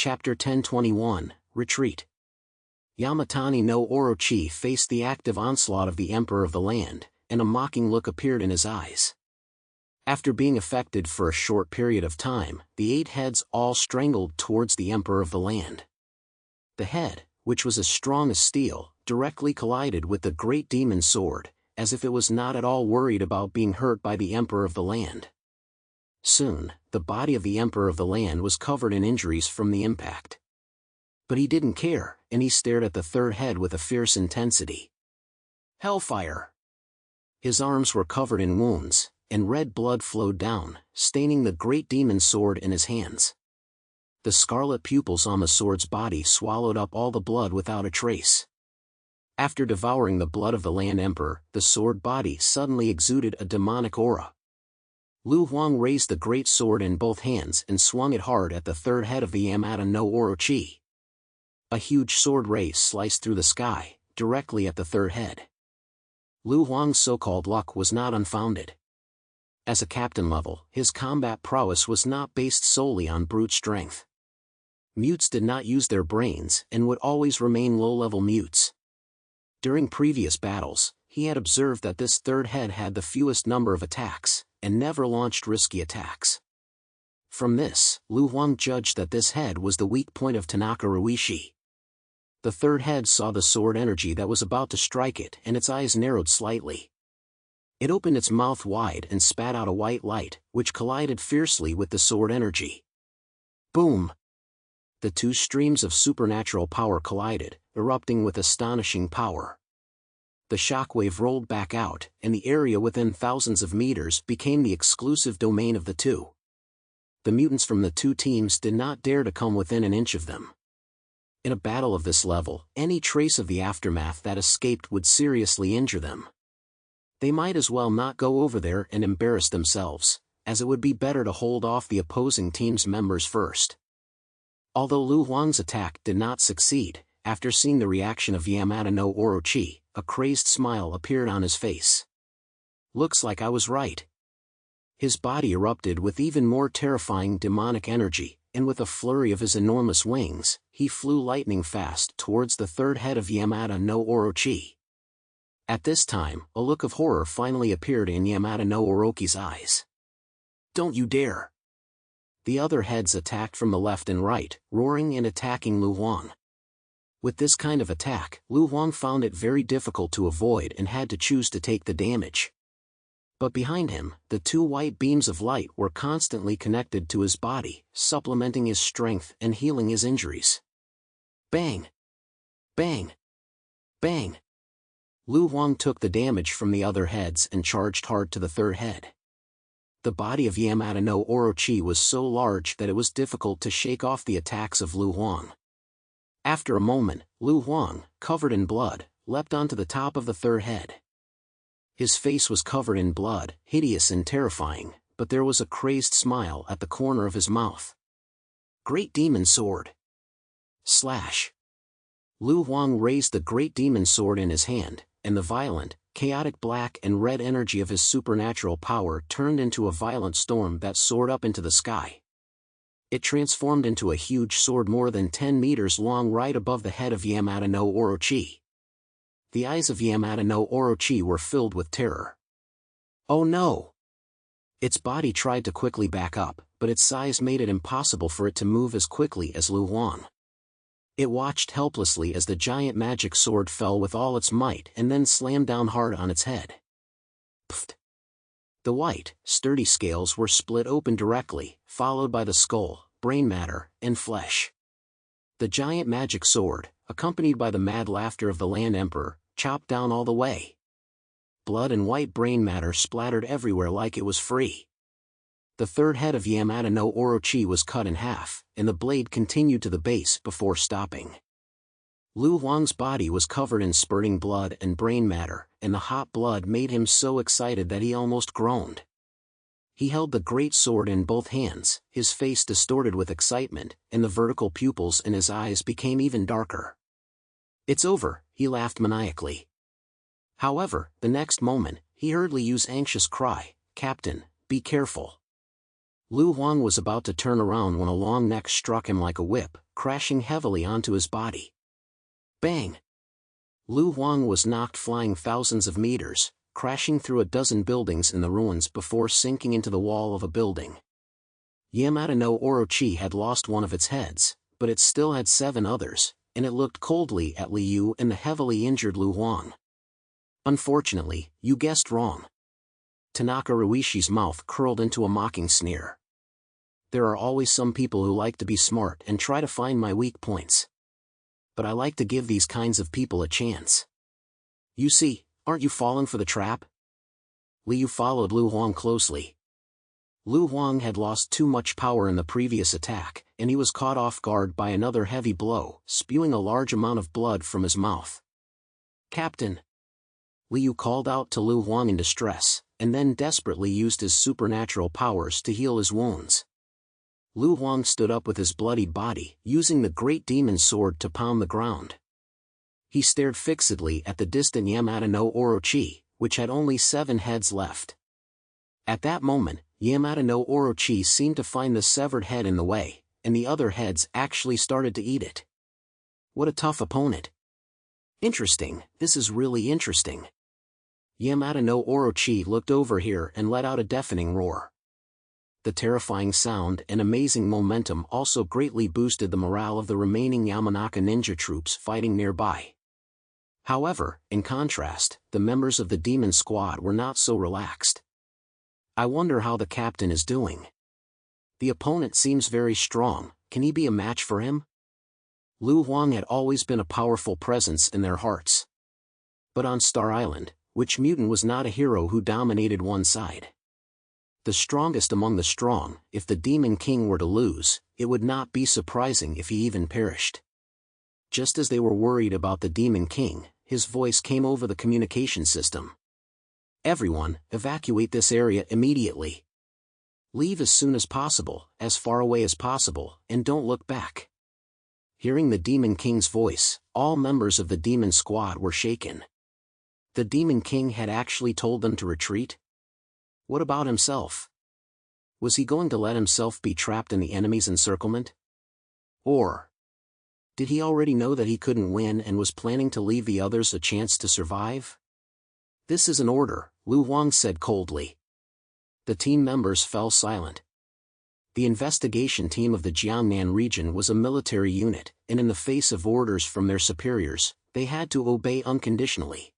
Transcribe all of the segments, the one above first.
Chapter 1021, Retreat. Yamatani no Orochi faced the active onslaught of the Emperor of the Land, and a mocking look appeared in his eyes. After being affected for a short period of time, the 8 heads all strangled towards the Emperor of the Land. The head, which was as strong as steel, directly collided with the great demon sword, as if it was not at all worried about being hurt by the Emperor of the Land. Soon, the body of the Emperor of the Land was covered in injuries from the impact. But he didn't care, and he stared at the 3rd head with a fierce intensity. Hellfire! His arms were covered in wounds, and red blood flowed down, staining the great demon sword in his hands. The scarlet pupils on the sword's body swallowed up all the blood without a trace. After devouring the blood of the Land Emperor, the sword body suddenly exuded a demonic aura. Lu Huang raised the great sword in both hands and swung it hard at the 3rd head of the Yamata no Orochi. A huge sword ray sliced through the sky, directly at the 3rd head. Lu Huang's so-called luck was not unfounded. As a captain level, his combat prowess was not based solely on brute strength. Mutes did not use their brains and would always remain low-level mutes. During previous battles, he had observed that this 3rd head had the fewest number of attacks, and never launched risky attacks. From this, Lu Huang judged that this head was the weak point of Tanaka Ruishi. The 3rd head saw the sword energy that was about to strike it, and its eyes narrowed slightly. It opened its mouth wide and spat out a white light, which collided fiercely with the sword energy. Boom! The 2 streams of supernatural power collided, erupting with astonishing power. The shockwave rolled back out, and the area within thousands of meters became the exclusive domain of the 2. The mutants from the 2 teams did not dare to come within an inch of them. In a battle of this level, any trace of the aftermath that escaped would seriously injure them. They might as well not go over there and embarrass themselves, as it would be better to hold off the opposing team's members first. Although Lu Huang's attack did not succeed, after seeing the reaction of Yamata no Orochi, a crazed smile appeared on his face. Looks like I was right. His body erupted with even more terrifying demonic energy, and with a flurry of his enormous wings, he flew lightning fast towards the 3rd head of Yamata no Orochi. At this time, a look of horror finally appeared in Yamata no Orochi's eyes. Don't you dare! The other heads attacked from the left and right, roaring and attacking Lu Huang. With this kind of attack, Lu Huang found it very difficult to avoid and had to choose to take the damage. But behind him, the 2 white beams of light were constantly connected to his body, supplementing his strength and healing his injuries. Bang! Bang! Bang! Lu Huang took the damage from the other heads and charged hard to the 3rd head. The body of Yamata no Orochi was so large that it was difficult to shake off the attacks of Lu Huang. After a moment, Lu Huang, covered in blood, leapt onto the top of the 3rd head. His face was covered in blood, hideous and terrifying, but there was a crazed smile at the corner of his mouth. Great Demon Sword! Slash! Lu Huang raised the great demon sword in his hand, and the violent, chaotic black and red energy of his supernatural power turned into a violent storm that soared up into the sky. It transformed into a huge sword more than 10 meters long right above the head of Yamata no Orochi. The eyes of Yamata no Orochi were filled with terror. Oh no! Its body tried to quickly back up, but its size made it impossible for it to move as quickly as Lu Huang. It watched helplessly as the giant magic sword fell with all its might and then slammed down hard on its head. Pfft! The white, sturdy scales were split open directly, followed by the skull, brain matter, and flesh. The giant magic sword, accompanied by the mad laughter of the Land Emperor, chopped down all the way. Blood and white brain matter splattered everywhere like it was free. The 3rd head of Yamata no Orochi was cut in half, and the blade continued to the base before stopping. Lu Huang's body was covered in spurting blood and brain matter, and the hot blood made him so excited that he almost groaned. He held the great sword in both hands, his face distorted with excitement, and the vertical pupils in his eyes became even darker. It's over, he laughed maniacally. However, the next moment, he heard Liu's anxious cry, "Captain, be careful." Lu Huang was about to turn around when a long neck struck him like a whip, crashing heavily onto his body. Bang! Lu Huang was knocked flying thousands of meters, crashing through a dozen buildings in the ruins before sinking into the wall of a building. Yamata no Orochi had lost one of its heads, but it still had 7 others, and it looked coldly at Liu and the heavily injured Lu Huang. Unfortunately, you guessed wrong. Tanaka Ruishi's mouth curled into a mocking sneer. There are always some people who like to be smart and try to find my weak points. But I like to give these kinds of people a chance. You see, aren't you falling for the trap? Liu followed Lu Huang closely. Lu Huang had lost too much power in the previous attack, and he was caught off guard by another heavy blow, spewing a large amount of blood from his mouth. Captain! Liu called out to Lu Huang in distress, and then desperately used his supernatural powers to heal his wounds. Lu Huang stood up with his bloodied body, using the great demon sword to pound the ground. He stared fixedly at the distant Yamata no Orochi, which had only 7 heads left. At that moment, Yamata no Orochi seemed to find the severed head in the way, and the other heads actually started to eat it. What a tough opponent. Interesting, this is really interesting. Yamata no Orochi looked over here and let out a deafening roar. The terrifying sound and amazing momentum also greatly boosted the morale of the remaining Yamanaka ninja troops fighting nearby. However, in contrast, the members of the demon squad were not so relaxed. I wonder how the captain is doing. The opponent seems very strong, can he be a match for him? Lu Huang had always been a powerful presence in their hearts. But on Star Island, which mutant was not a hero who dominated one side? The strongest among the strong, if the Demon King were to lose, it would not be surprising if he even perished. Just as they were worried about the Demon King, his voice came over the communication system. Everyone, evacuate this area immediately. Leave as soon as possible, as far away as possible, and don't look back. Hearing the Demon King's voice, all members of the Demon Squad were shaken. The Demon King had actually told them to retreat? What about himself? Was he going to let himself be trapped in the enemy's encirclement? Or did he already know that he couldn't win and was planning to leave the others a chance to survive? This is an order, Lu Huang said coldly. The team members fell silent. The investigation team of the Jiangnan region was a military unit, and in the face of orders from their superiors, they had to obey unconditionally.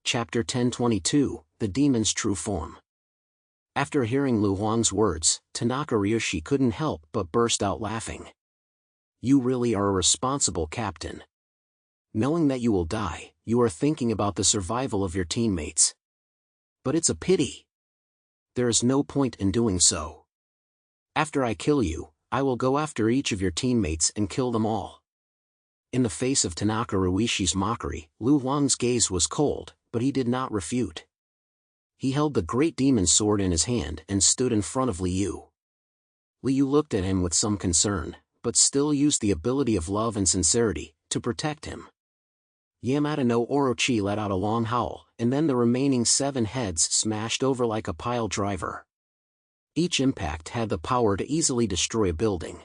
Chapter 1022, The Demon's True Form. After hearing Lu Huang's words, Tanaka Ryushi couldn't help but burst out laughing. You really are a responsible captain. Knowing that you will die, you are thinking about the survival of your teammates. But it's a pity. There is no point in doing so. After I kill you, I will go after each of your teammates and kill them all. In the face of Tanaka Ryushi's mockery, Lu Huang's gaze was cold, but he did not refute. He held the great demon sword in his hand and stood in front of Liu. Liu looked at him with some concern, but still used the ability of love and sincerity to protect him. Yamata no Orochi let out a long howl, and then the remaining 7 heads smashed over like a pile driver. Each impact had the power to easily destroy a building.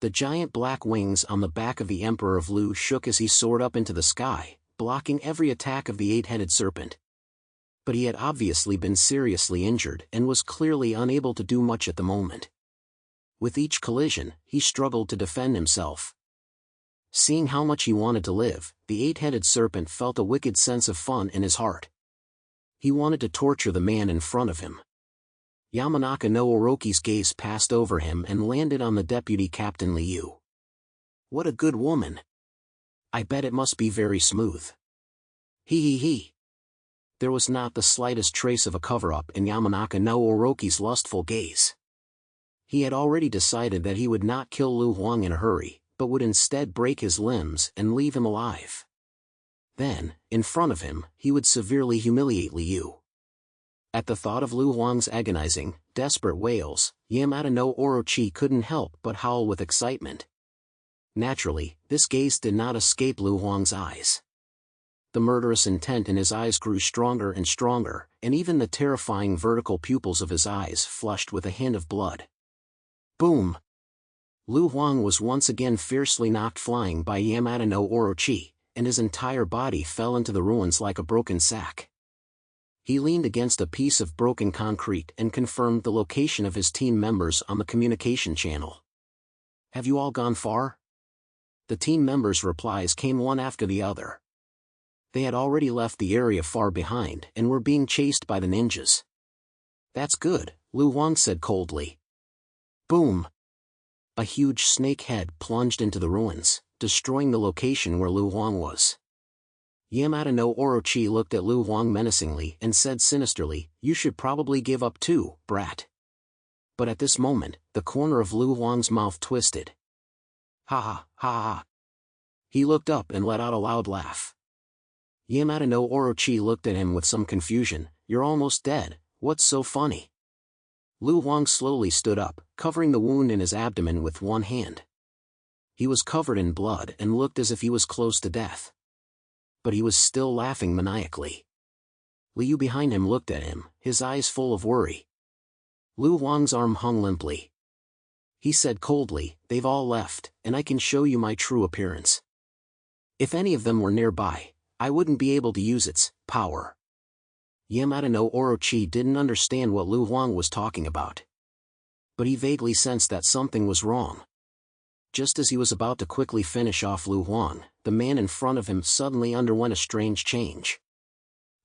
The giant black wings on the back of the Emperor of Lu shook as he soared up into the sky, blocking every attack of the 8-headed serpent. But he had obviously been seriously injured and was clearly unable to do much at the moment. With each collision, he struggled to defend himself. Seeing how much he wanted to live, the 8-headed serpent felt a wicked sense of fun in his heart. He wanted to torture the man in front of him. Yamanaka no Orochi's gaze passed over him and landed on the deputy captain Liu. What a good woman. I bet it must be very smooth. He. There was not the slightest trace of a cover-up in Yamanaka no Orochi's lustful gaze. He had already decided that he would not kill Lu Huang in a hurry, but would instead break his limbs and leave him alive. Then, in front of him, he would severely humiliate Liu. At the thought of Lu Huang's agonizing, desperate wails, Yamata no Orochi couldn't help but howl with excitement. Naturally, this gaze did not escape Lu Huang's eyes. The murderous intent in his eyes grew stronger and stronger, and even the terrifying vertical pupils of his eyes flushed with a hint of blood. Boom! Lu Huang was once again fiercely knocked flying by Yamada no Orochi, and his entire body fell into the ruins like a broken sack. He leaned against a piece of broken concrete and confirmed the location of his team members on the communication channel. "Have you all gone far?" The team members' replies came one after the other. They had already left the area far behind and were being chased by the ninjas. "That's good," Lu Huang said coldly. Boom! A huge snake head plunged into the ruins, destroying the location where Lu Huang was. Yamada no Orochi looked at Lu Huang menacingly and said sinisterly, "You should probably give up too, brat." But at this moment, the corner of Lu Huang's mouth twisted. Ha ha ha ha. He looked up and let out a loud laugh. Yamada no Orochi looked at him with some confusion. "You're almost dead, what's so funny?" Lu Huang slowly stood up, covering the wound in his abdomen with one hand. He was covered in blood and looked as if he was close to death. But he was still laughing maniacally. Liu behind him looked at him, his eyes full of worry. Lu Huang's arm hung limply. He said coldly, "They've all left, and I can show you my true appearance. If any of them were nearby, I wouldn't be able to use its power." Yamada no Orochi didn't understand what Lu Huang was talking about. But he vaguely sensed that something was wrong. Just as he was about to quickly finish off Lu Huang, the man in front of him suddenly underwent a strange change.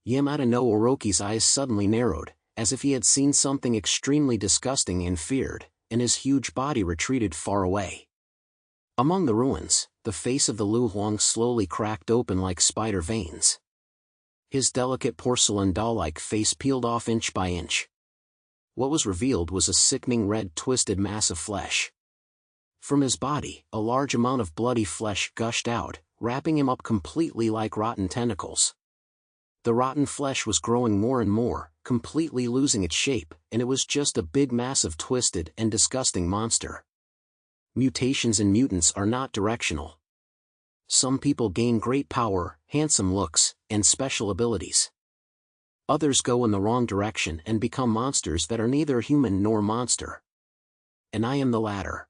Yamada no Orochi's eyes suddenly narrowed, as if he had seen something extremely disgusting and feared, and his huge body retreated far away. Among the ruins, the face of the Lu Huang slowly cracked open like spider veins. His delicate porcelain doll-like face peeled off inch by inch. What was revealed was a sickening red twisted mass of flesh. From his body, a large amount of bloody flesh gushed out, wrapping him up completely like rotten tentacles. The rotten flesh was growing more and more, completely losing its shape, and it was just a big mass of twisted and disgusting monster. Mutations in mutants are not directional. Some people gain great power, handsome looks, and special abilities. Others go in the wrong direction and become monsters that are neither human nor monster. And I am the latter.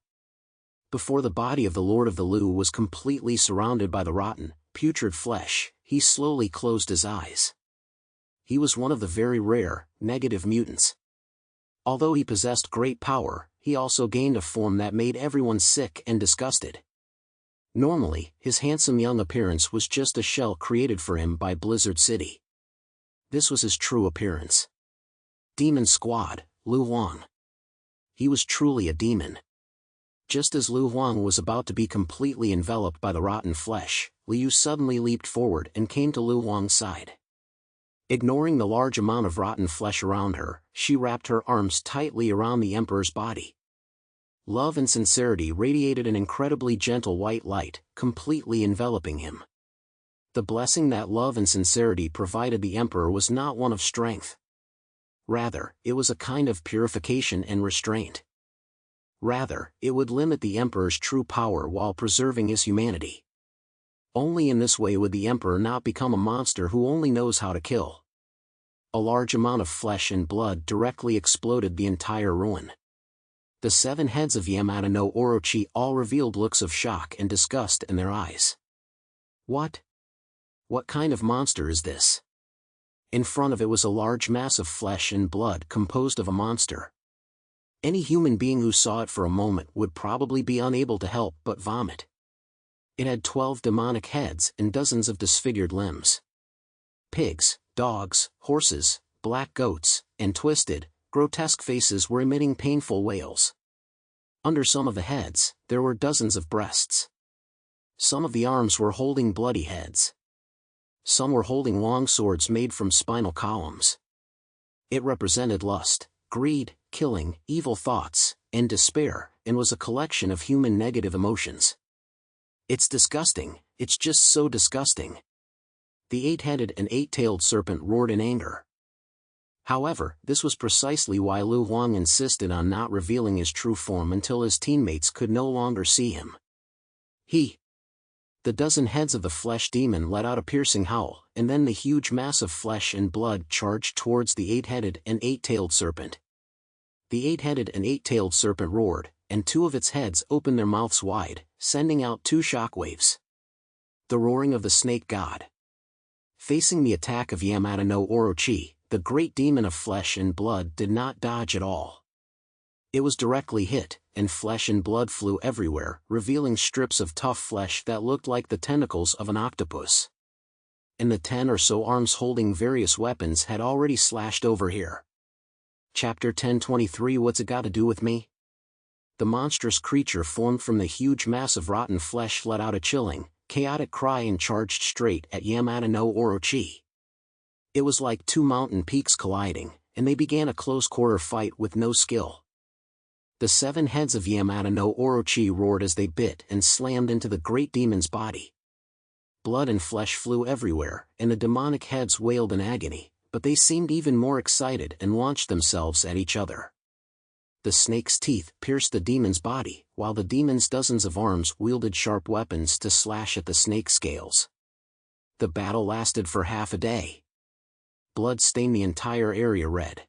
Before the body of the Lord of the Lu was completely surrounded by the rotten, putrid flesh, he slowly closed his eyes. He was one of the very rare, negative mutants. Although he possessed great power, he also gained a form that made everyone sick and disgusted. Normally, his handsome young appearance was just a shell created for him by Blizzard City. This was his true appearance. Demon Squad, Lu Huang. He was truly a demon. Just as Lu Huang was about to be completely enveloped by the rotten flesh, Liu suddenly leaped forward and came to Lu Huang's side. Ignoring the large amount of rotten flesh around her, she wrapped her arms tightly around the Emperor's body. Love and sincerity radiated an incredibly gentle white light, completely enveloping him. The blessing that love and sincerity provided the Emperor was not one of strength. Rather, it was a kind of purification and restraint. Rather, it would limit the Emperor's true power while preserving his humanity. Only in this way would the Emperor not become a monster who only knows how to kill. A large amount of flesh and blood directly exploded the entire ruin. The 7 heads of Yamada no Orochi all revealed looks of shock and disgust in their eyes. What? What kind of monster is this? In front of it was a large mass of flesh and blood composed of a monster. Any human being who saw it for a moment would probably be unable to help but vomit. It had 12 demonic heads and dozens of disfigured limbs. Pigs, dogs, horses, black goats, and twisted, grotesque faces were emitting painful wails. Under some of the heads, there were dozens of breasts. Some of the arms were holding bloody heads. Some were holding long swords made from spinal columns. It represented lust, greed, killing, evil thoughts, and despair, and was a collection of human negative emotions. It's disgusting, it's just so disgusting. The 8-headed and 8-tailed serpent roared in anger. However, this was precisely why Lu Huang insisted on not revealing his true form until his teammates could no longer see him. The dozen heads of the flesh demon let out a piercing howl, and then the huge mass of flesh and blood charged towards the eight-headed and eight-tailed serpent. The eight-headed and eight-tailed serpent roared, and two of its heads opened their mouths wide, sending out two shockwaves. The roaring of the snake god. Facing the attack of Yamata no Orochi, the great demon of flesh and blood did not dodge at all. It was directly hit, and flesh and blood flew everywhere, revealing strips of tough flesh that looked like the tentacles of an octopus. And the 10 or so arms holding various weapons had already slashed over here. Chapter 1023 What's it got to do with me? The monstrous creature formed from the huge mass of rotten flesh let out a chilling, chaotic cry and charged straight at Yamata no Orochi. It was like two mountain peaks colliding, and they began a close-quarter fight with no skill. The 7 heads of Yamata no Orochi roared as they bit and slammed into the great demon's body. Blood and flesh flew everywhere, and the demonic heads wailed in agony, but they seemed even more excited and launched themselves at each other. The snake's teeth pierced the demon's body, while the demon's dozens of arms wielded sharp weapons to slash at the snake's scales. The battle lasted for half a day. Blood stained the entire area red.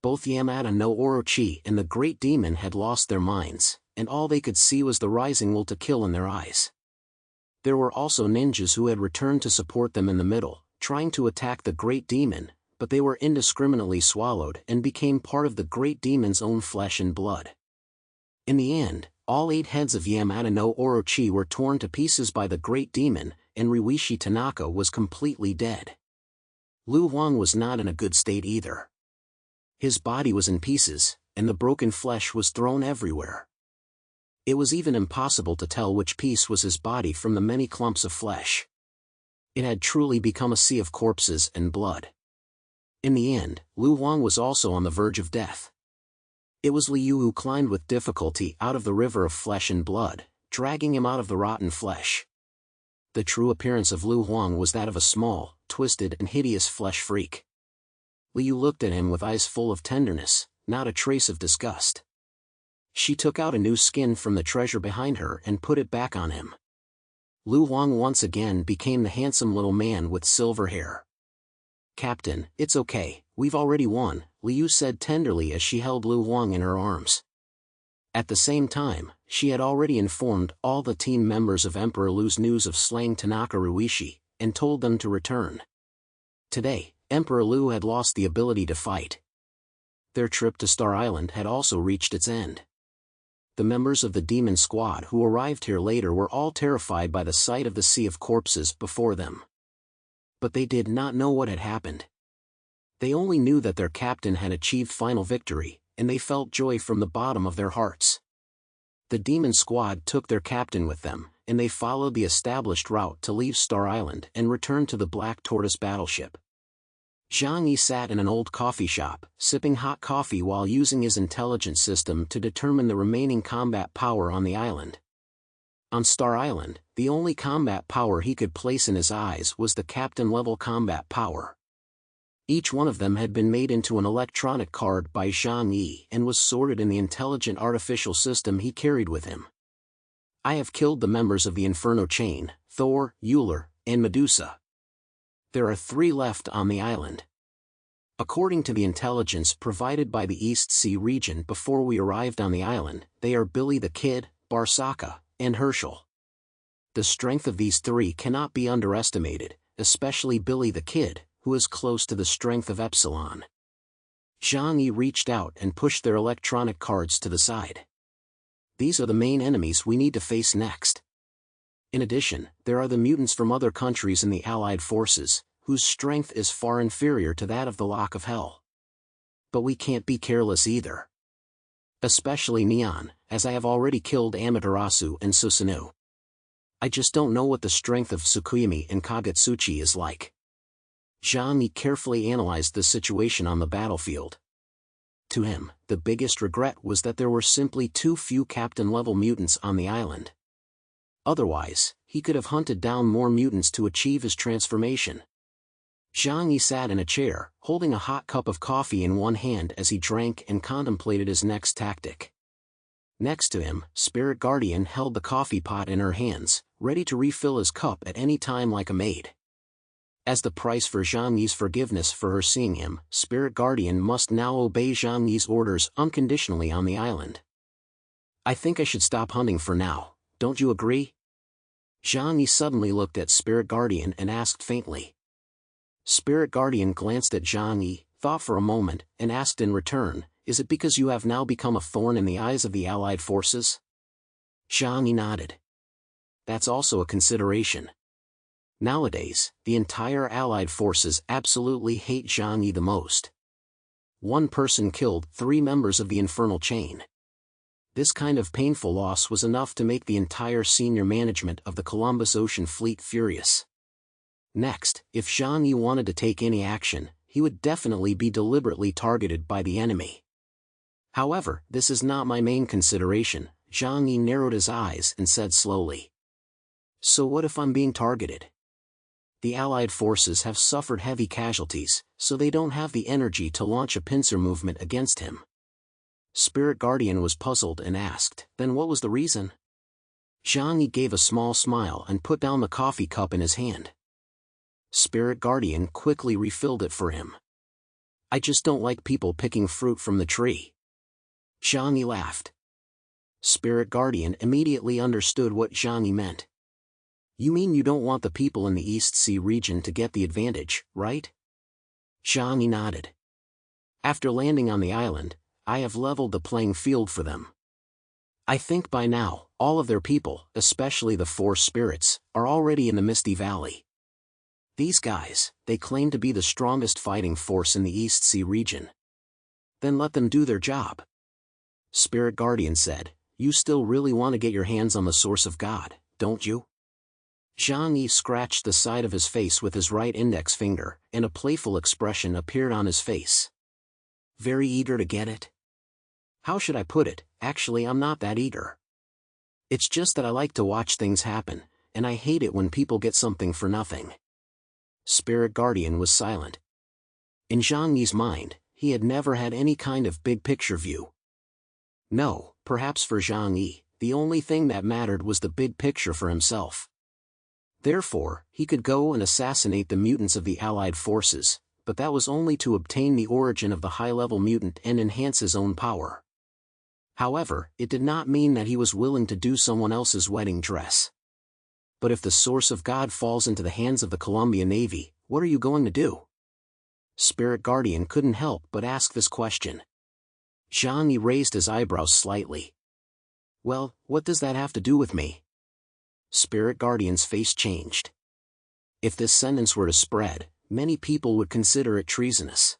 Both Yamata no Orochi and the great demon had lost their minds, and all they could see was the rising will to kill in their eyes. There were also ninjas who had returned to support them in the middle, trying to attack the great demon, but they were indiscriminately swallowed and became part of the great demon's own flesh and blood. In the end, all 8 heads of Yamata no Orochi were torn to pieces by the great demon, and Ryuichi Tanaka was completely dead. Lu Huang was not in a good state either. His body was in pieces, and the broken flesh was thrown everywhere. It was even impossible to tell which piece was his body from the many clumps of flesh. It had truly become a sea of corpses and blood. In the end, Lu Huang was also on the verge of death. It was Liu who climbed with difficulty out of the river of flesh and blood, dragging him out of the rotten flesh. The true appearance of Lu Huang was that of a small, twisted and hideous flesh freak. Liu looked at him with eyes full of tenderness, not a trace of disgust. She took out a new skin from the treasure behind her and put it back on him. Lu Huang once again became the handsome little man with silver hair. "Captain, it's okay, we've already won," Liu said tenderly as she held Lu Huang in her arms. At the same time, she had already informed all the team members of Emperor Lu's news of slaying Tanaka Ryuichi, and told them to return. Today, Emperor Lu had lost the ability to fight. Their trip to Star Island had also reached its end. The members of the demon squad who arrived here later were all terrified by the sight of the sea of corpses before them. But they did not know what had happened. They only knew that their captain had achieved final victory, and they felt joy from the bottom of their hearts. The demon squad took their captain with them, and they followed the established route to leave Star Island and return to the Black Tortoise battleship. Zhang Yi sat in an old coffee shop, sipping hot coffee while using his intelligence system to determine the remaining combat power on the island. On Star Island, the only combat power he could place in his eyes was the captain-level combat power. Each one of them had been made into an electronic card by Zhang Yi and was sorted in the intelligent artificial system he carried with him. "I have killed the members of the Inferno Chain, Thor, Euler, and Medusa. There are 3 left on the island. According to the intelligence provided by the East Sea region before we arrived on the island, they are Billy the Kid, Barsaka, and Herschel. The strength of these 3 cannot be underestimated, especially Billy the Kid, who is close to the strength of Epsilon." Zhang Yi reached out and pushed their electronic cards to the side. "These are the main enemies we need to face next. In addition, there are the mutants from other countries in the Allied forces, whose strength is far inferior to that of the Lock of Hell. But we can't be careless either. Especially Neon, as I have already killed Amaterasu and Susanoo. I just don't know what the strength of Tsukuyomi and Kagetsuchi is like." Zhang Yi carefully analyzed the situation on the battlefield. To him, the biggest regret was that there were simply too few captain-level mutants on the island. Otherwise, he could have hunted down more mutants to achieve his transformation. Zhang Yi sat in a chair, holding a hot cup of coffee in one hand as he drank and contemplated his next tactic. Next to him, Spirit Guardian held the coffee pot in her hands, ready to refill his cup at any time like a maid. As the price for Zhang Yi's forgiveness for her seeing him, Spirit Guardian must now obey Zhang Yi's orders unconditionally on the island. I think I should stop hunting for now, don't you agree? Zhang Yi suddenly looked at Spirit Guardian and asked faintly. Spirit Guardian glanced at Zhang Yi, thought for a moment, and asked in return, is it because you have now become a thorn in the eyes of the Allied forces? Zhang Yi nodded. That's also a consideration. Nowadays, the entire Allied forces absolutely hate Zhang Yi the most. One person killed 3 members of the infernal chain. This kind of painful loss was enough to make the entire senior management of the Columbus Ocean Fleet furious. Next, if Zhang Yi wanted to take any action, he would definitely be deliberately targeted by the enemy. However, this is not my main consideration. Zhang Yi narrowed his eyes and said slowly. So what if I'm being targeted? The Allied forces have suffered heavy casualties, so they don't have the energy to launch a pincer movement against him. Spirit Guardian was puzzled and asked, then what was the reason? Zhang Yi gave a small smile and put down the coffee cup in his hand. Spirit Guardian quickly refilled it for him. I just don't like people picking fruit from the tree. Zhang Yi laughed. Spirit Guardian immediately understood what Zhang Yi meant. You mean you don't want the people in the East Sea region to get the advantage, right? Zhang Yi nodded. After landing on the island, I have leveled the playing field for them. I think by now, all of their people, especially the 4 spirits, are already in the Misty Valley. These guys, they claim to be the strongest fighting force in the East Sea region. Then let them do their job. Spirit Guardian said, you still really want to get your hands on the source of God, don't you? Zhang Yi scratched the side of his face with his right index finger, and a playful expression appeared on his face. Very eager to get it? How should I put it? Actually, I'm not that eager. It's just that I like to watch things happen, and I hate it when people get something for nothing. Spirit Guardian was silent. In Zhang Yi's mind, he had never had any kind of big picture view. No, perhaps for Zhang Yi, the only thing that mattered was the big picture for himself. Therefore, he could go and assassinate the mutants of the Allied forces, but that was only to obtain the origin of the high-level mutant and enhance his own power. However, it did not mean that he was willing to do someone else's wedding dress. But if the source of God falls into the hands of the Columbia Navy, what are you going to do? Spirit Guardian couldn't help but ask this question. Zhang Yi raised his eyebrows slightly. Well, what does that have to do with me? Spirit Guardian's face changed. If this sentence were to spread, many people would consider it treasonous.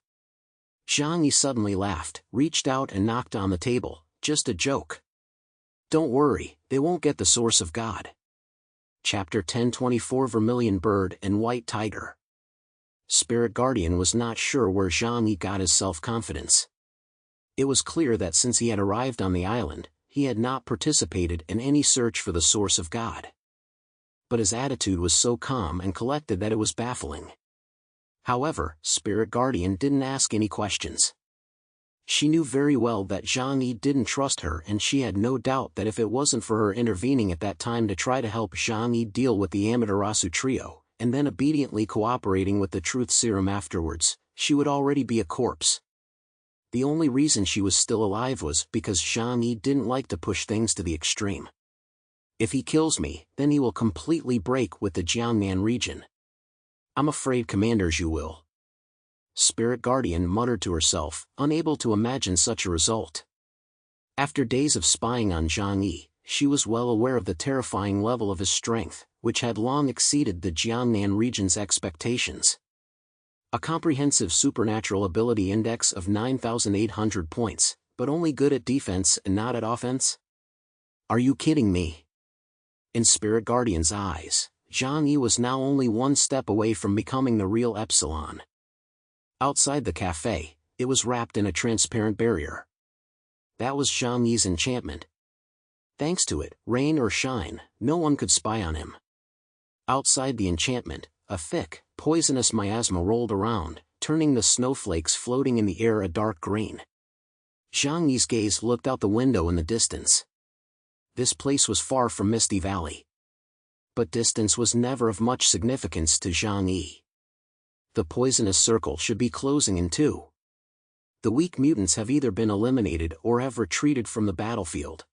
Zhang Yi suddenly laughed, reached out and knocked on the table, just a joke. Don't worry, they won't get the source of God. Chapter 1024 Vermilion Bird and White Tiger. Spirit Guardian was not sure where Zhang Yi got his self-confidence. It was clear that since he had arrived on the island, he had not participated in any search for the source of God. But his attitude was so calm and collected that it was baffling. However, Spirit Guardian didn't ask any questions. She knew very well that Zhang Yi didn't trust her, and she had no doubt that if it wasn't for her intervening at that time to try to help Zhang Yi deal with the Amaterasu trio, and then obediently cooperating with the truth serum afterwards, she would already be a corpse. The only reason she was still alive was because Zhang Yi didn't like to push things to the extreme. If he kills me, then he will completely break with the Jiangnan region. I'm afraid Commander Zhu will. Spirit Guardian muttered to herself, unable to imagine such a result. After days of spying on Zhang Yi, she was well aware of the terrifying level of his strength, which had long exceeded the Jiangnan region's expectations. A comprehensive supernatural ability index of 9,800 points, but only good at defense and not at offense? Are you kidding me? In Spirit Guardian's eyes, Zhang Yi was now only one step away from becoming the real Epsilon. Outside the cafe, it was wrapped in a transparent barrier. That was Zhang Yi's enchantment. Thanks to it, rain or shine, no one could spy on him. Outside the enchantment, a thick, poisonous miasma rolled around, turning the snowflakes floating in the air a dark green. Zhang Yi's gaze looked out the window in the distance. This place was far from Misty Valley. But distance was never of much significance to Zhang Yi. The poisonous circle should be closing in two. The weak mutants have either been eliminated or have retreated from the battlefield.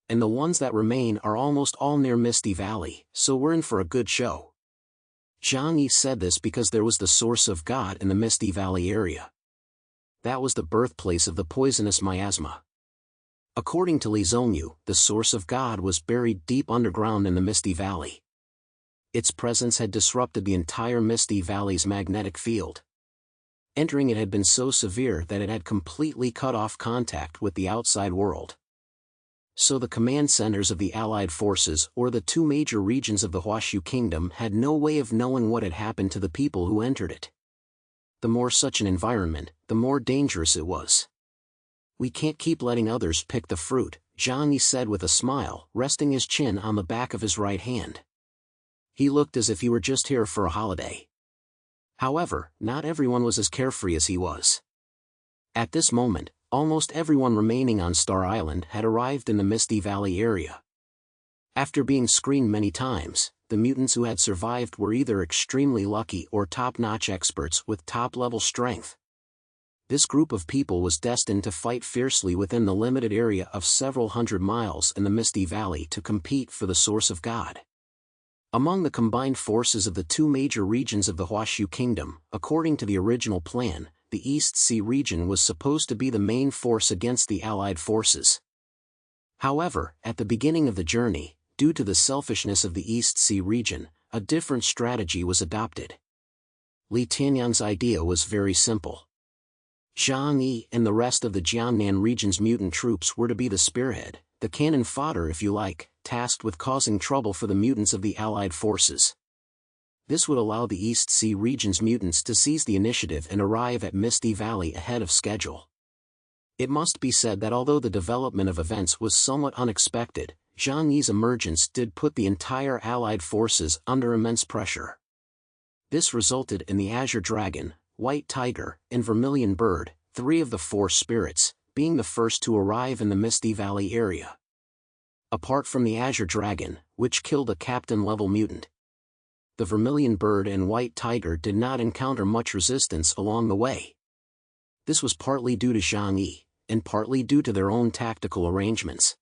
And the ones that remain are almost all near Misty Valley, so we're in for a good show. Zhang Yi said this because there was the source of God in the Misty Valley area. That was the birthplace of the poisonous miasma. According to Li Zongyu, the source of God was buried deep underground in the Misty Valley. Its presence had disrupted the entire Misty Valley's magnetic field. Entering it had been so severe that it had completely cut off contact with the outside world. So the command centers of the Allied forces or the two major regions of the Huashu Kingdom had no way of knowing what had happened to the people who entered it. The more such an environment, the more dangerous it was. We can't keep letting others pick the fruit, Zhang Yi said with a smile, resting his chin on the back of his right hand. He looked as if he were just here for a holiday. However, not everyone was as carefree as he was. At this moment, almost everyone remaining on Star Island had arrived in the Misty Valley area. After being screened many times, the mutants who had survived were either extremely lucky or top-notch experts with top-level strength. This group of people was destined to fight fiercely within the limited area of several hundred miles in the Misty Valley to compete for the source of God. Among the combined forces of the two major regions of the Huashu Kingdom, according to the original plan, the East Sea region was supposed to be the main force against the Allied forces. However, at the beginning of the journey, due to the selfishness of the East Sea region, a different strategy was adopted. Li Tianyang's idea was very simple. Zhang Yi and the rest of the Jiangnan region's mutant troops were to be the spearhead, the cannon fodder if you like, tasked with causing trouble for the mutants of the Allied forces. This would allow the East Sea region's mutants to seize the initiative and arrive at Misty Valley ahead of schedule. It must be said that although the development of events was somewhat unexpected, Zhang Yi's emergence did put the entire Allied forces under immense pressure. This resulted in the Azure Dragon, White Tiger, and Vermilion Bird, three of the four spirits, being the first to arrive in the Misty Valley area. Apart from the Azure Dragon, which killed a captain-level mutant, the Vermilion Bird and White Tiger did not encounter much resistance along the way. This was partly due to Zhang Yi, and partly due to their own tactical arrangements.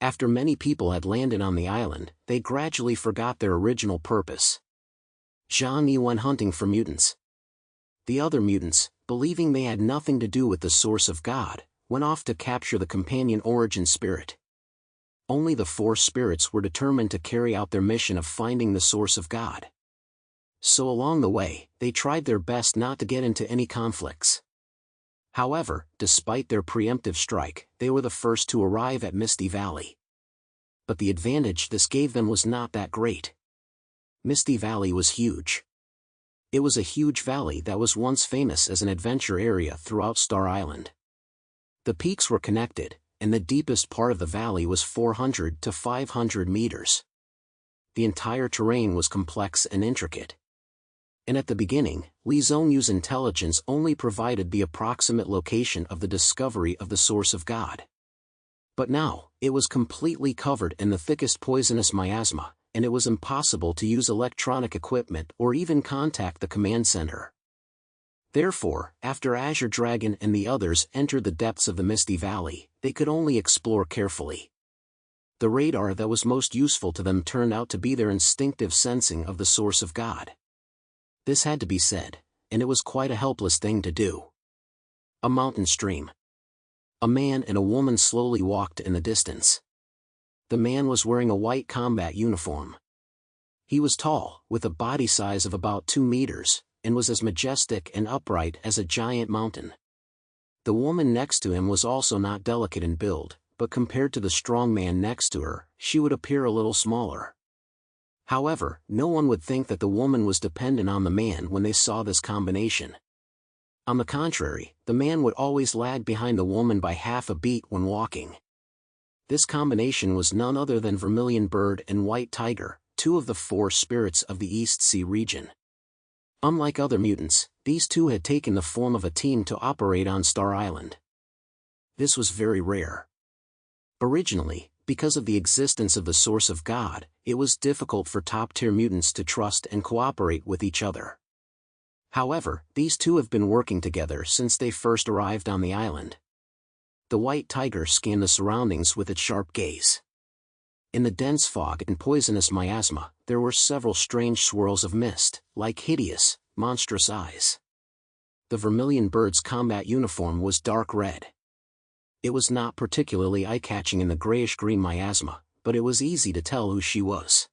After many people had landed on the island, they gradually forgot their original purpose. Zhang Yi went hunting for mutants. The other mutants, believing they had nothing to do with the source of God, went off to capture the companion origin spirit. Only the four spirits were determined to carry out their mission of finding the source of God. So along the way, they tried their best not to get into any conflicts. However, despite their preemptive strike, they were the first to arrive at Misty Valley. But the advantage this gave them was not that great. Misty Valley was huge. It was a huge valley that was once famous as an adventure area throughout Star Island. The peaks were connected, and the deepest part of the valley was 400 to 500 meters. The entire terrain was complex and intricate. And at the beginning, Li Zongyu's intelligence only provided the approximate location of the discovery of the source of God. But now, it was completely covered in the thickest poisonous miasma, and it was impossible to use electronic equipment or even contact the command center. Therefore, after Azure Dragon and the others entered the depths of the Misty Valley, they could only explore carefully. The radar that was most useful to them turned out to be their instinctive sensing of the source of God. This had to be said, and it was quite a helpless thing to do. A mountain stream. A man and a woman slowly walked in the distance. The man was wearing a white combat uniform. He was tall, with a body size of about 2 meters, and was as majestic and upright as a giant mountain. The woman next to him was also not delicate in build, but compared to the strong man next to her, she would appear a little smaller. However, no one would think that the woman was dependent on the man when they saw this combination. On the contrary, the man would always lag behind the woman by half a beat when walking. This combination was none other than Vermilion Bird and White Tiger, two of the 4 spirits of the East Sea region. Unlike other mutants, these two had taken the form of a team to operate on Star Island. This was very rare. Originally, because of the existence of the source of God, it was difficult for top-tier mutants to trust and cooperate with each other. However, these two have been working together since they first arrived on the island. The white tiger scanned the surroundings with its sharp gaze. In the dense fog and poisonous miasma, there were several strange swirls of mist, like hideous, monstrous eyes. The vermilion bird's combat uniform was dark red. It was not particularly eye-catching in the grayish-green miasma, but it was easy to tell who she was.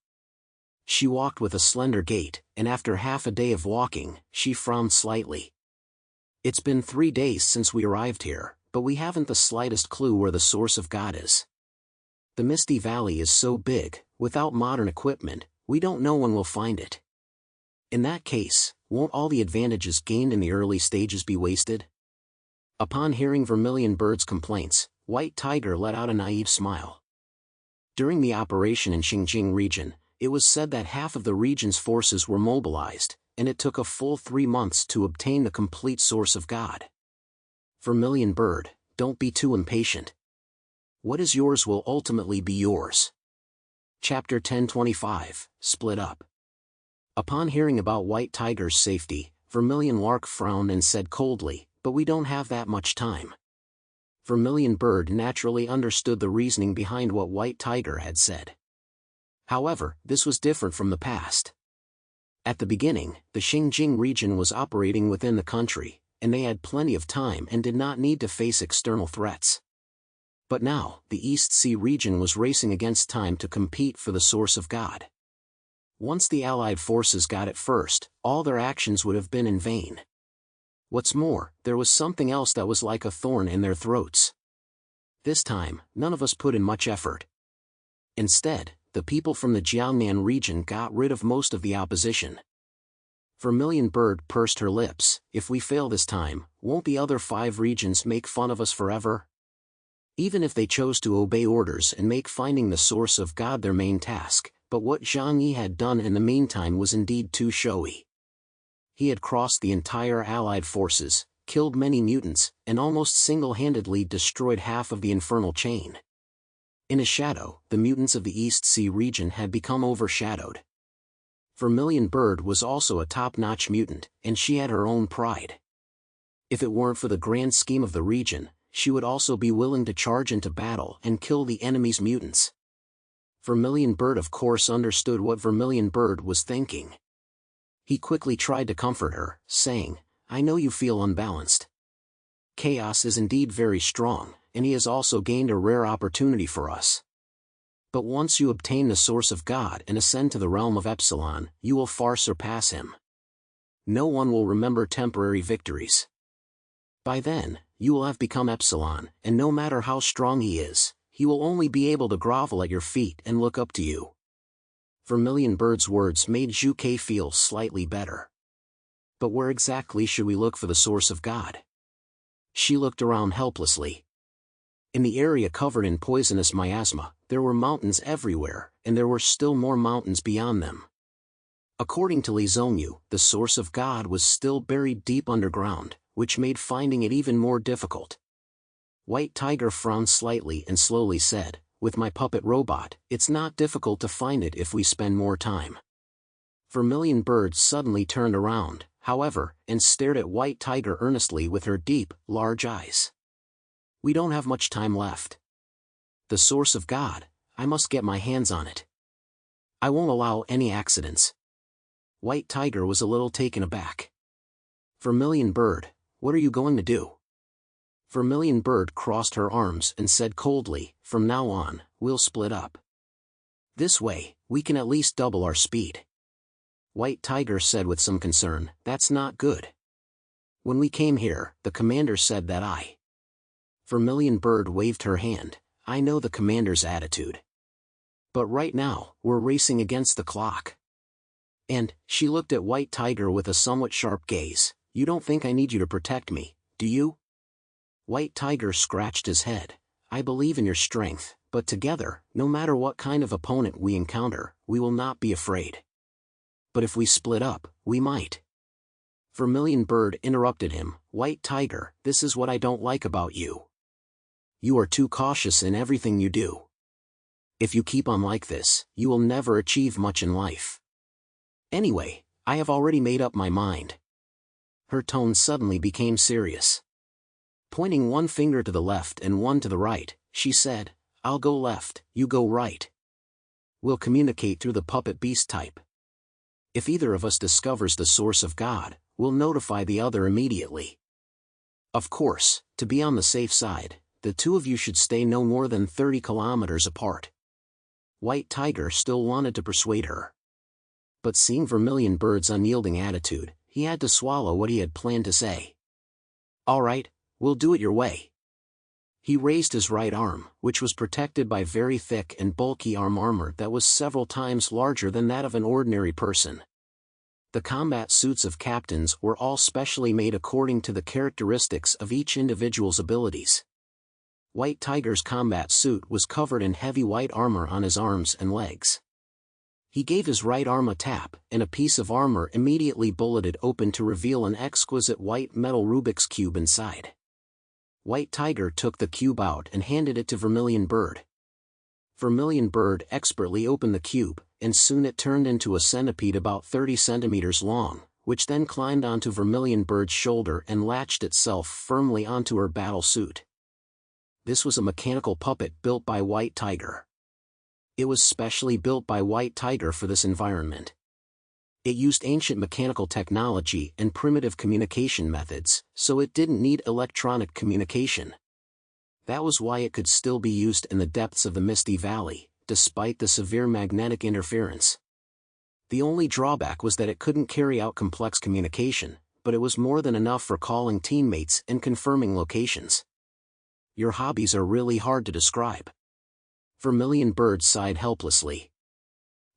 She walked with a slender gait, and after half a day of walking, she frowned slightly. It's been 3 days since we arrived here, but we haven't the slightest clue where the source of God is. The Misty Valley is so big, without modern equipment, we don't know when we'll find it. In that case, won't all the advantages gained in the early stages be wasted? Upon hearing Vermilion Bird's complaints, White Tiger let out a naive smile. During the operation in Xinjiang region, it was said that half of the region's forces were mobilized, and it took a full 3 months to obtain the complete source of God. Vermilion Bird, don't be too impatient. What is yours will ultimately be yours. Chapter 1025, Split Up. Upon hearing about White Tiger's safety, Vermilion Lark frowned and said coldly, "But we don't have that much time." Vermilion Bird naturally understood the reasoning behind what White Tiger had said. However, this was different from the past. At the beginning, the Xinjiang region was operating within the country, and they had plenty of time and did not need to face external threats. But now, the East Sea region was racing against time to compete for the source of God. Once the Allied forces got it first, all their actions would have been in vain. What's more, there was something else that was like a thorn in their throats. This time, none of us put in much effort. Instead, the people from the Jiangnan region got rid of most of the opposition. Vermilion Bird pursed her lips. If we fail this time, won't the other 5 regions make fun of us forever? Even if they chose to obey orders and make finding the source of God their main task, but what Zhang Yi had done in the meantime was indeed too showy. He had crossed the entire Allied forces, killed many mutants, and almost single-handedly destroyed half of the infernal chain. In a shadow, the mutants of the East Sea region had become overshadowed. Vermilion Bird was also a top-notch mutant, and she had her own pride. If it weren't for the grand scheme of the region, she would also be willing to charge into battle and kill the enemy's mutants. Vermilion Bird of course understood what Vermilion Bird was thinking. He quickly tried to comfort her, saying, "I know you feel unbalanced. Chaos is indeed very strong, and he has also gained a rare opportunity for us. But once you obtain the source of God and ascend to the realm of Epsilon, you will far surpass him. No one will remember temporary victories. By then, you will have become Epsilon, and no matter how strong he is, he will only be able to grovel at your feet and look up to you." Vermilion Bird's words made Zhu Kei feel slightly better. But where exactly should we look for the source of God? She looked around helplessly. In the area covered in poisonous miasma, there were mountains everywhere, and there were still more mountains beyond them. According to Li Zhongyu, the source of God was still buried deep underground, which made finding it even more difficult. White Tiger frowned slightly and slowly said, "With my puppet robot, it's not difficult to find it if we spend more time." Vermilion Bird suddenly turned around, however, and stared at White Tiger earnestly with her deep, large eyes. "We don't have much time left. The source of God, I must get my hands on it. I won't allow any accidents." White Tiger was a little taken aback. "Vermilion Bird, what are you going to do?" Vermilion Bird crossed her arms and said coldly, "From now on, we'll split up. This way, we can at least double our speed." White Tiger said with some concern, "That's not good. When we came here, the commander said that I..." Vermilion Bird waved her hand. "I know the commander's attitude. But right now, we're racing against the clock. And," she looked at White Tiger with a somewhat sharp gaze, "you don't think I need you to protect me, do you?" White Tiger scratched his head. "I believe in your strength, but together, no matter what kind of opponent we encounter, we will not be afraid. But if we split up, we might." Vermilion Bird interrupted him. "White Tiger, this is what I don't like about you. You are too cautious in everything you do. If you keep on like this, you will never achieve much in life. Anyway, I have already made up my mind. Her tone suddenly became serious. Pointing one finger to the left and one to the right, she said, "I'll go left, you go right. We'll communicate through the puppet beast type. If either of us discovers the source of God, we'll notify the other immediately. Of course, to be on the safe side, the two of you should stay no more than 30 kilometers apart." White Tiger still wanted to persuade her. But seeing Vermilion Bird's unyielding attitude, he had to swallow what he had planned to say. "All right, we'll do it your way." He raised his right arm, which was protected by very thick and bulky arm armor that was several times larger than that of an ordinary person. The combat suits of captains were all specially made according to the characteristics of each individual's abilities. White Tiger's combat suit was covered in heavy white armor on his arms and legs. He gave his right arm a tap, and a piece of armor immediately bulleted open to reveal an exquisite white metal Rubik's Cube inside. White Tiger took the cube out and handed it to Vermilion Bird. Vermilion Bird expertly opened the cube, and soon it turned into a centipede about 30 centimeters long, which then climbed onto Vermilion Bird's shoulder and latched itself firmly onto her battle suit. This was a mechanical puppet built by White Tiger. It was specially built by White Tiger for this environment. It used ancient mechanical technology and primitive communication methods, so it didn't need electronic communication. That was why it could still be used in the depths of the Misty Valley, despite the severe magnetic interference. The only drawback was that it couldn't carry out complex communication, but it was more than enough for calling teammates and confirming locations. "Your hobbies are really hard to describe." Vermilion Bird sighed helplessly.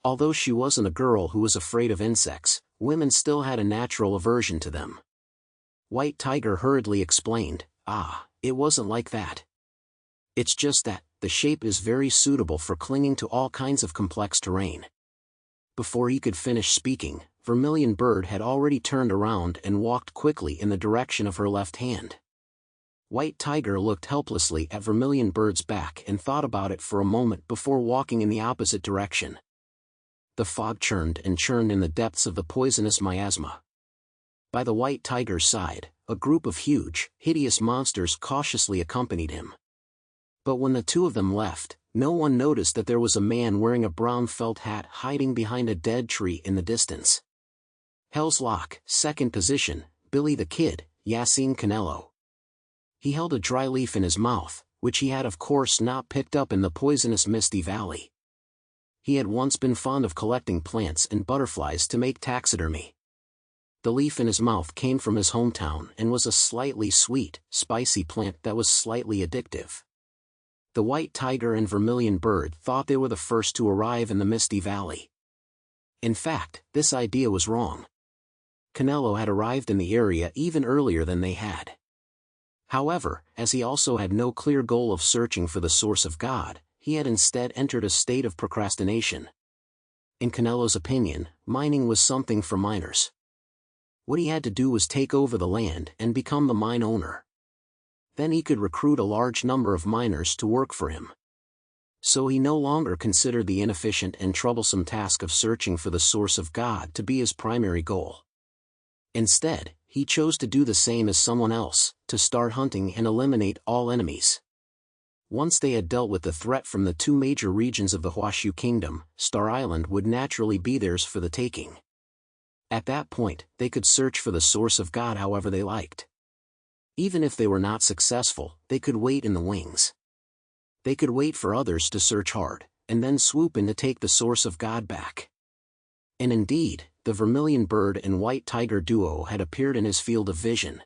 Although she wasn't a girl who was afraid of insects, women still had a natural aversion to them. White Tiger hurriedly explained, "It wasn't like that. It's just that, the shape is very suitable for clinging to all kinds of complex terrain." Before he could finish speaking, Vermilion Bird had already turned around and walked quickly in the direction of her left hand. White Tiger looked helplessly at Vermilion Bird's back and thought about it for a moment before walking in the opposite direction. The fog churned and churned in the depths of the poisonous miasma. By the White Tiger's side, a group of huge, hideous monsters cautiously accompanied him. But when the two of them left, no one noticed that there was a man wearing a brown felt hat hiding behind a dead tree in the distance. Hell's Lock, second position, Billy the Kid, Yassine Canelo. He held a dry leaf in his mouth, which he had of course not picked up in the poisonous Misty Valley. He had once been fond of collecting plants and butterflies to make taxidermy. The leaf in his mouth came from his hometown and was a slightly sweet, spicy plant that was slightly addictive. The White Tiger and Vermilion Bird thought they were the first to arrive in the Misty Valley. In fact, this idea was wrong. Canelo had arrived in the area even earlier than they had. However, as he also had no clear goal of searching for the source of God, he had instead entered a state of procrastination. In Canelo's opinion, mining was something for miners. What he had to do was take over the land and become the mine owner. Then he could recruit a large number of miners to work for him. So he no longer considered the inefficient and troublesome task of searching for the source of God to be his primary goal. Instead, he chose to do the same as someone else, to start hunting and eliminate all enemies. Once they had dealt with the threat from the two major regions of the Huashu Kingdom, Star Island would naturally be theirs for the taking. At that point, they could search for the source of God however they liked. Even if they were not successful, they could wait in the wings. They could wait for others to search hard, and then swoop in to take the source of God back. And indeed, the Vermilion Bird and White Tiger duo had appeared in his field of vision.